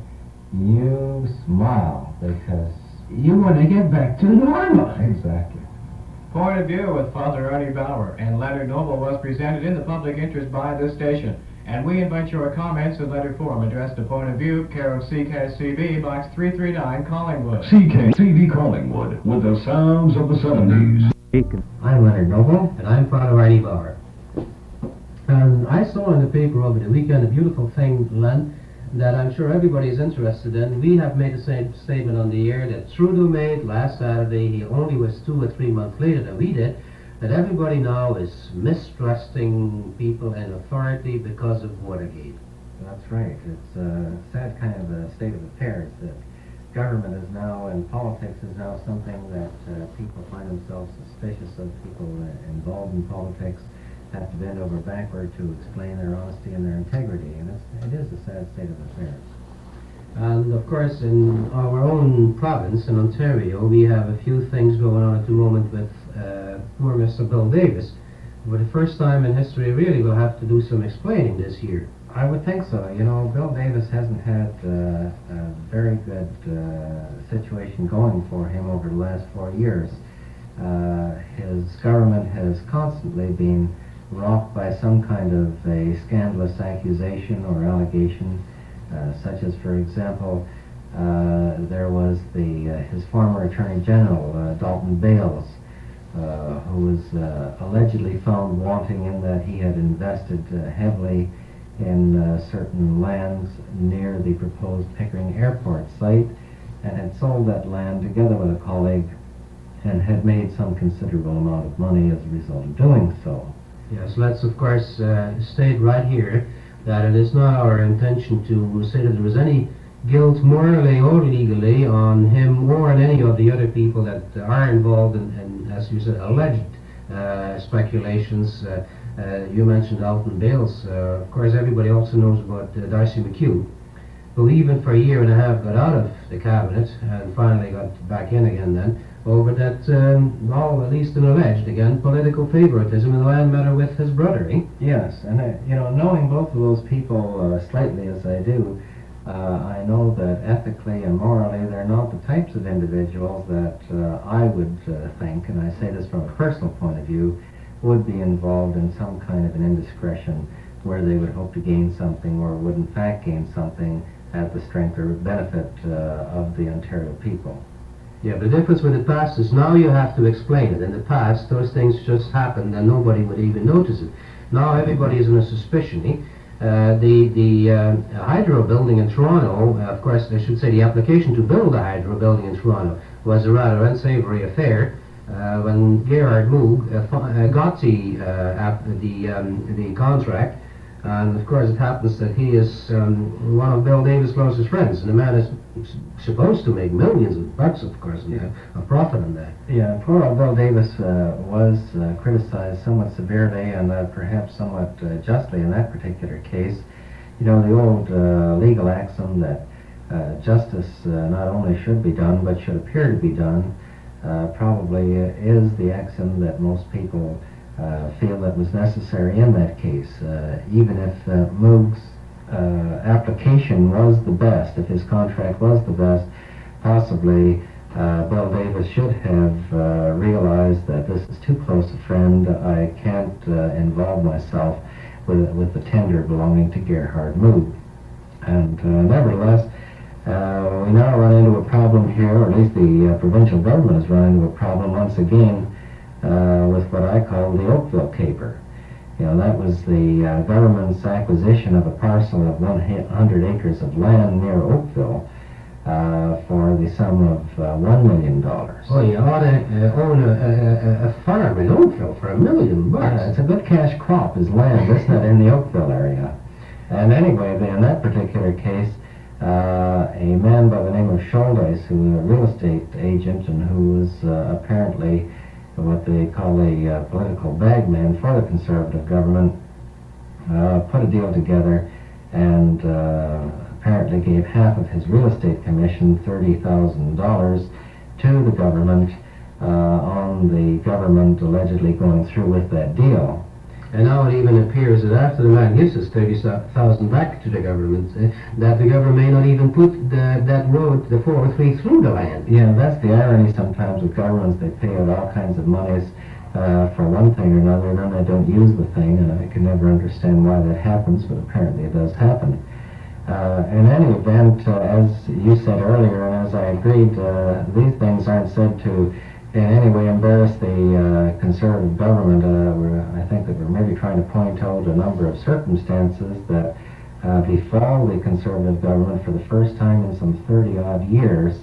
you smile because you want to get back to normal. Exactly. Point of View with Father Ernie Bauer and Leonard Noble was presented in the public interest by this station. And we invite your comments in letter form addressed to Point of View, care of CKCB, Box 339, Collingwood. CKCB Collingwood, with the sounds of the 70s. I'm Leonard Noble. And I'm Father Ernie Bauer. And I saw in the paper over the weekend a beautiful thing, Len, that I'm sure everybody is interested in. We have made the same statement on the air that Trudeau made last Saturday. He only was 2 or 3 months later than we did. That everybody now is mistrusting people in authority because of Watergate. That's right. It's a sad kind of a state of affairs that government is now, and politics is now something that people find themselves suspicious of. People involved in politics have to bend over backward to explain their honesty and their integrity, and it is a sad state of affairs. And of course, in our own province, in Ontario, we have a few things going on at the moment with poor Mr. Bill Davis. For the first time in history, really, we'll have to do some explaining this year. I would think so. You know, Bill Davis hasn't had a very good situation going for him over the last 4 years. His government has constantly been rocked by some kind of a scandalous accusation or allegation, such as, for example, there was his former Attorney General, Dalton Bales, who was allegedly found wanting in that he had invested heavily in certain lands near the proposed Pickering Airport site and had sold that land together with a colleague and had made some considerable amount of money as a result of doing so. Yes, let's of course state right here that it is not our intention to say that there is any guilt morally or legally on him or on any of the other people that are involved in as you said, alleged speculations. You mentioned Alton Bales. Of course, everybody also knows about Darcy McHugh, who even for a year and a half got out of the cabinet and finally got back in again then, over that, well, at least an alleged, again, political favoritism in the land matter with his brother, eh? Yes, and you know, knowing both of those people slightly as I do, I know that ethically and morally they're not the types of individuals that I would think, and I say this from a personal point of view, would be involved in some kind of an indiscretion where they would hope to gain something or would in fact gain something at the strength or benefit of the Ontario people. Yeah, the difference with the past is now you have to explain it. In the past, those things just happened and nobody would even notice it. Now everybody is in a suspicion. The hydro building in Toronto, of course, I should say the application to build a hydro building in Toronto was a rather unsavory affair. When Gerard Moog got the contract, And of course it happens that he is one of Bill Davis' closest friends, and the man is supposed to make millions of bucks, of course, and a profit on that. Yeah, poor old Bill Davis was criticized somewhat severely and perhaps somewhat justly in that particular case. You know, the old legal axiom that justice not only should be done but should appear to be done probably is the axiom that most people feel that was necessary in that case. Even if Moog's application was the best, if his contract was the best, possibly Bill Davis should have realized that this is too close a friend. I can't involve myself with the tender belonging to Gerhard Moog. And nevertheless, we now run into a problem here, or at least the provincial government has run into a problem once again with what I call the Oakville caper. You know, that was the government's acquisition of a parcel of 100 acres of land near Oakville for the sum of $1 million. Oh, you ought to own a farm in Oakville for $1 million. It's a good cash crop is land, isn't it, in the Oakville area? And anyway, in that particular case, a man by the name of Scholdes, who was a real estate agent and who was apparently what they call a political bagman for the Conservative government, put a deal together and apparently gave half of his real estate commission, $30,000, to the government on the government allegedly going through with that deal. And now it even appears that after the man gives his 30,000 back to the government, that the government may not even put that road, the 403, through the land. Yeah, that's the irony sometimes with governments. They pay out all kinds of monies for one thing or another, and then they don't use the thing, and I can never understand why that happens, but apparently it does happen. In any event, as you said earlier, and as I agreed, these things aren't said to in any way embarrass the Conservative government. I think that we're maybe trying to point out a number of circumstances that befall the Conservative government for the first time in some 30-odd years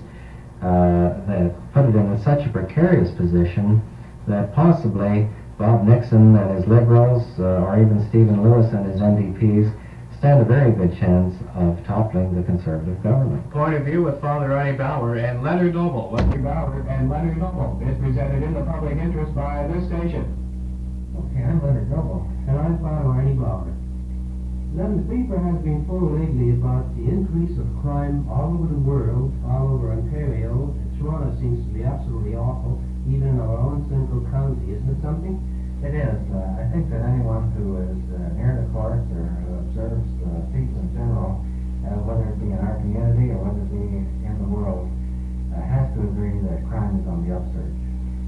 that put it in such a precarious position that possibly Bob Nixon and his Liberals, or even Stephen Lewis and his NDPs, stand a very good chance of toppling the Conservative government. Point of view with Father Arnie Bauer and Leonard Noble. Arnie Bauer and Leonard Noble is presented in the public interest by this station. Okay, I'm Leonard Noble. And I'm Father Arnie Bauer. Then the paper has been full lately about the increase of crime all over the world, all over Ontario. Toronto seems to be absolutely awful, even in our own central county. Isn't it something? It is. I think that anyone who is near the courts or who observes peace in general, whether it be in our community or whether it be in the world, has to agree that crime is on the upsurge.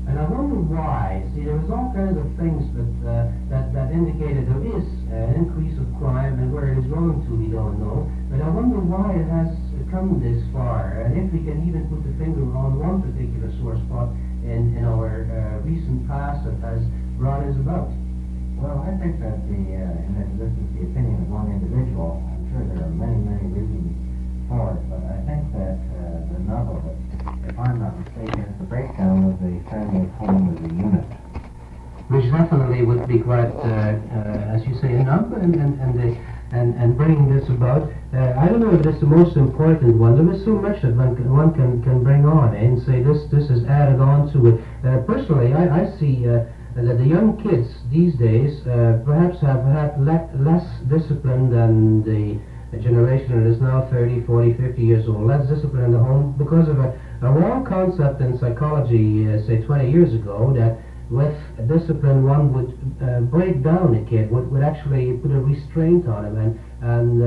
And I wonder why. See, there was all kinds of things that indicated there is an increase of crime, and where it is going to, we don't know. But I wonder why it has come this far, and if we can even put the finger on one particular sore spot in our recent past that has brought us about. Well, I think that and this is the opinion of one individual. I'm sure there are many, many reasons for it, but I think that the nub of it, if I'm not mistaken, is the breakdown of the family home as a unit. Which definitely would be quite, as you say, a nub, and bringing this about. I don't know if it's the most important one. There is so much that one can bring on and say this is added on to it. Personally, I see that the young kids these days perhaps have had less discipline than the generation that is now 30, 40, 50 years old. Less discipline in the home because of a wrong concept in psychology, say 20 years ago, that with discipline one would break down a kid, would actually put a restraint on him and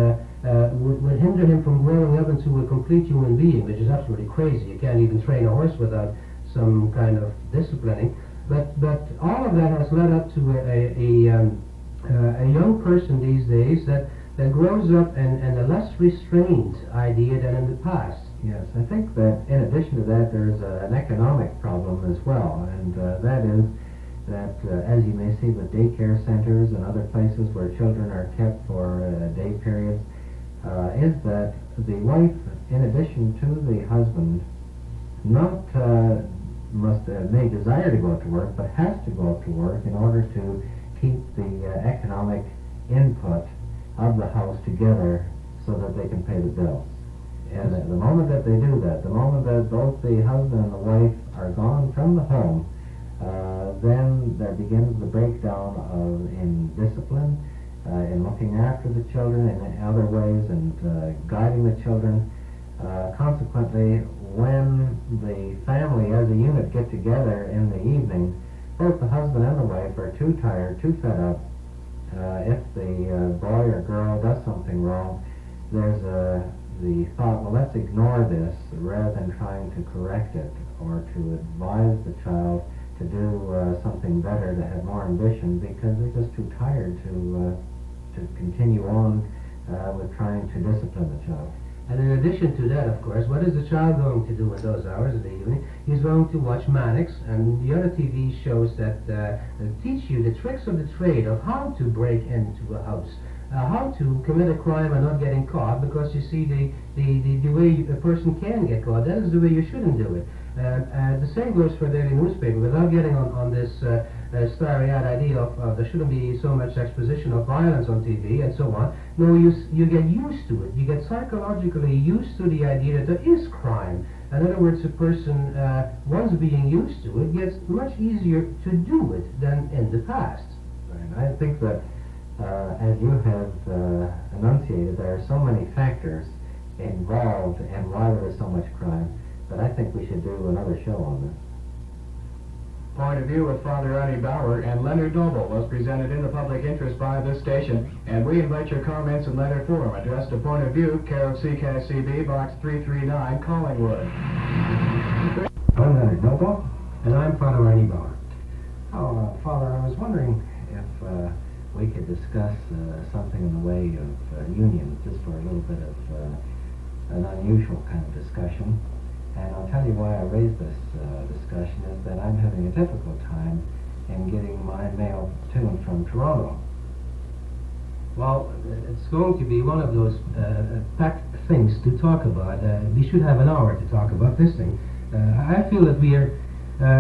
would hinder him from growing up into a complete human being, which is absolutely crazy. You can't even train a horse without some kind of disciplining. But all of that has led up to a young person these days that grows up in a less restrained idea than in the past. Yes, I think that in addition to that, there's an economic problem as well, and that is that, as you may see with daycare centers and other places where children are kept for day periods, is that the wife, in addition to the husband, not may desire to go out to work, but has to go out to work in order to keep the economic input of the house together so that they can pay the bills. And the moment that they do that, the moment that both the husband and the wife are gone from the home, then there begins the breakdown in discipline, in looking after the children in other ways, and guiding the children. Consequently, when the family as a unit get together in the evening, both the husband and the wife are too tired, too fed up. If the boy or girl does something wrong, there's the thought, well, let's ignore this rather than trying to correct it or to advise the child to do something better, to have more ambition, because they're just too tired to continue on with trying to discipline the child. And in addition to that, of course, what is the child going to do in those hours of the evening? He's going to watch Mannix and the other TV shows that teach you the tricks of the trade of how to break into a house, how to commit a crime and not getting caught, because you see the way a person can get caught, that is the way you shouldn't do it. The same goes for daily newspaper. Without getting on this starry-eyed idea of there shouldn't be so much exposition of violence on TV and so on. No, you get used to it. You get psychologically used to the idea that there is crime. In other words, a person, once being used to it, gets much easier to do it than in the past. Right. I think that, as you have enunciated, there are so many factors involved in why there is so much crime, but I think we should do another show on this. Point of View with Father Arnie Bauer and Leonard Noble was presented in the public interest by this station, and we invite your comments in letter form addressed to Point of View, care of CKCB, Box 339, Collingwood. I'm Leonard Noble. And I'm Father Arnie Bauer. Oh, Father, I was wondering if we could discuss something in the way of unions, just for a little bit of an unusual kind of discussion. And I'll tell you why I raised this discussion is that I'm having a difficult time in getting my mail to and from Toronto. Well, it's going to be one of those packed things to talk about. We should have an hour to talk about this thing. I feel that we are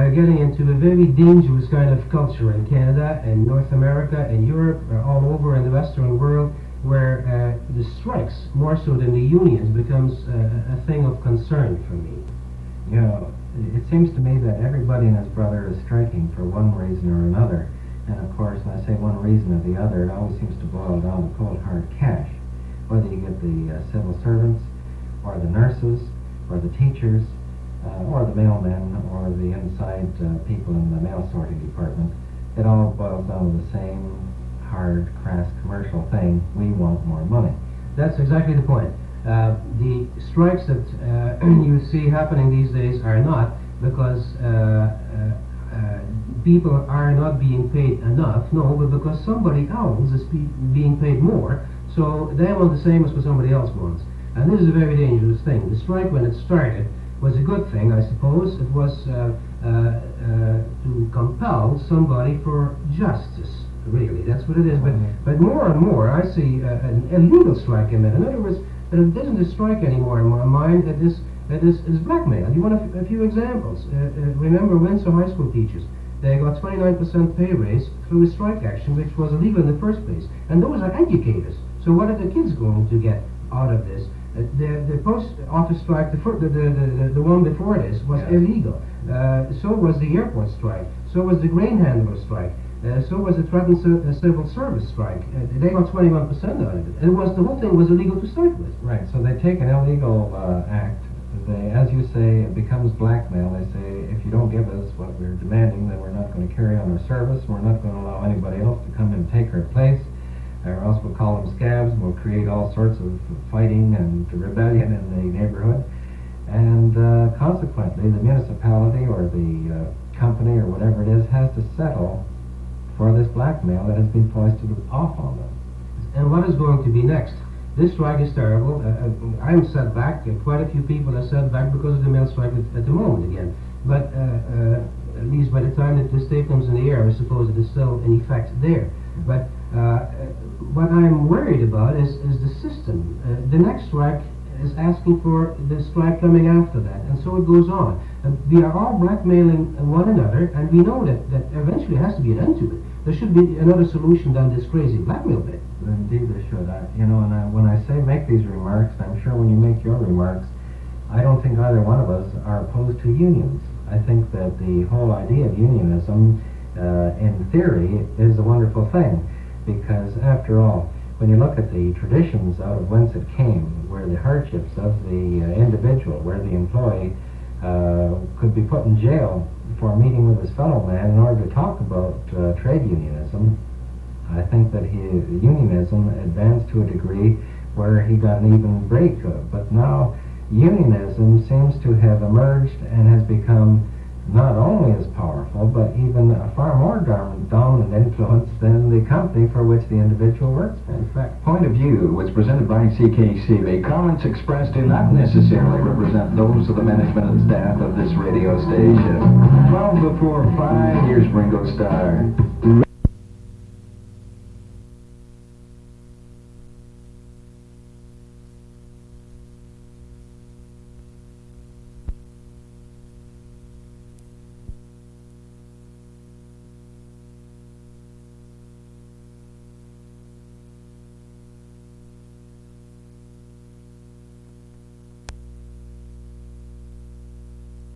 getting into a very dangerous kind of culture in Canada and North America and Europe, all over in the Western world, where the strikes, more so than the unions, becomes a thing of concern for me. You know, it seems to me that everybody and his brother is striking for one reason or another. And of course, when I say one reason or the other, it always seems to boil down to cold hard cash. Whether you get the civil servants, or the nurses, or the teachers, or the mailmen, or the inside people in the mail sorting department, it all boils down to the same hard, crass commercial thing: we want more money. That's exactly the point. The strikes that you see happening these days are not because people are not being paid enough, no, but because somebody else is being paid more, so they want the same as what somebody else wants. And this is a very dangerous thing. The strike, when it started, was a good thing, I suppose. It was to compel somebody for justice. Really, that's what it is. But more and more, I see an illegal strike in it. In other words, it isn't a strike anymore in my mind. It is blackmail. You want a few examples? Remember Windsor High School teachers? They got 29% pay raise through a strike action, which was illegal in the first place. And those are educators. So what are the kids going to get out of this? The post office strike, the one before this, was illegal. So was the airport strike. So was the grain handler strike. So was the threatened civil service strike. They got 21% out of it. And the whole thing was illegal to start with. Right, so they take an illegal act. They, as you say, it becomes blackmail. They say, if you don't give us what we're demanding, then we're not going to carry on our service. We're not going to allow anybody else to come and take our place. Or else we'll call them scabs. We'll create all sorts of fighting and rebellion in the neighborhood. And consequently, the municipality or the company or whatever it is has to settle for this blackmail that has been foisted off on them. And what is going to be next? This strike is terrible. I'm set back. Quite a few people are set back because of the mail strike at the moment again. But at least by the time that this tape comes in the air, I suppose it is still in effect there. But what I'm worried about is the system. The next strike is asking for the strike coming after that, and so it goes on. And we are all blackmailing one another, and we know that eventually has to be an end to it. There should be another solution than this crazy blackmail bit. Indeed, they should. When I say make these remarks, I'm sure when you make your remarks, I don't think either one of us are opposed to unions. I think that the whole idea of unionism, in theory, is a wonderful thing, because after all, when you look at the traditions out of whence it came, where the hardships of the individual, where the employee could be put in jail for meeting with his fellow man in order to talk about trade unionism, I think that unionism advanced to a degree where he got an even break. But now unionism seems to have emerged and has become not only as powerful, but even a far more dominant influence than the company for which the individual works for. In fact, Point of View was presented by CKCB. Comments expressed do not necessarily represent those of the management and staff of this radio station. 12 before 5, here's Ringo Starr.